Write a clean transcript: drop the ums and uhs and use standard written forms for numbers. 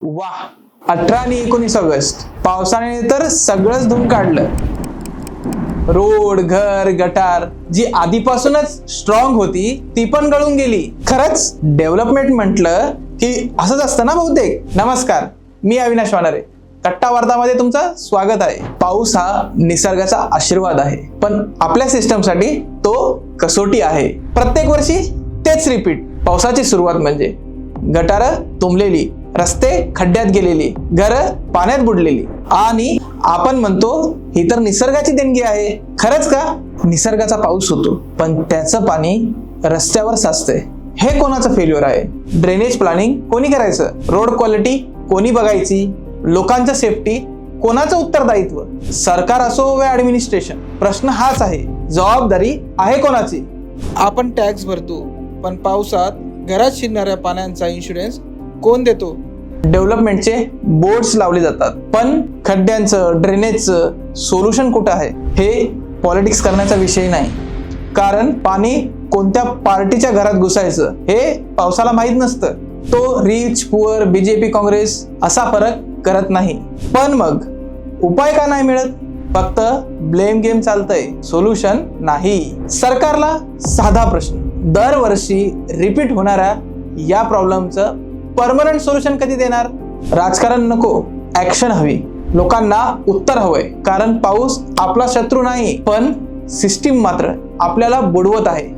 वाह, 18 आणि 19 ऑगस्ट पावसाने तर सगळंच धुवून काढलं. रोड, घर, गटार जी आधीपासूनच स्ट्रॉंग होती ती पण गळून गेली. खरंच डेव्हलपमेंट म्हटलं की असंच असतं ना बहुतेक. नमस्कार, मी अविनाश वानरे. कट्टा वार्तामध्ये तुमचं स्वागत आहे. पाऊस हा निसर्गाचा आशीर्वाद आहे, पण आपल्या सिस्टमसाठी तो कसोटी आहे. प्रत्येक वर्षी तेच रिपीट. पावसाची सुरुवात म्हणजे गटारं तुंबलेली, रस्ते खड्ड्यात गेलेली, घरं पाण्यात बुडलेली, आणि आपण म्हणतो ही तर निसर्गाची देणगी आहे. खरंच का? निसर्गाचा पाऊस होतो, पण त्याचं पाणी रस्त्यावर साचतंय. हे कोणाचं फेल्युअर आहे? ड्रेनेज प्लॅनिंग कोणी करायचं? रोड क्वालिटी कोणी बघायची? लोकांचं सेफ्टी कोणाचं उत्तरदायित्व? सरकार असो वा ऍडमिनिस्ट्रेशन, प्रश्न हाच आहे. जबाबदारी आहे कोणाची? आपण टॅक्स भरतो, पण पावसात घरात शिरणाऱ्या पाण्याचा इन्शुरन्स कोण देतो? डेव्हलपमेंटचे बोर्ड्स लावले जातात, पण खड्ड्यांचं, ड्रेनेजचं सोल्युशन कुठं आहे? हे पॉलिटिक्स करण्याचा विषय नाही, कारण पाणी कोणत्या पार्टीच्या घरात घुसायचं हे पावसाला माहीत नसतं. तो रिच, पुअर, बीजेपी, काँग्रेस असा फरक करत नाही. पण मग उपाय का नाही मिळत? फक्त ब्लेम गेम चालतंय, सोल्युशन नाही. सरकारला साधा प्रश्न, दरवर्षी रिपीट होणाऱ्या या प्रॉब्लेमचं परमनंट सोल्युशन कधी देणार? राजकारण नको, ऍक्शन हवी. लोकांना उत्तर हवंय, कारण पाऊस आपला शत्रू नाही, पण सिस्टीम मात्र आपल्याला बुडवत आहे.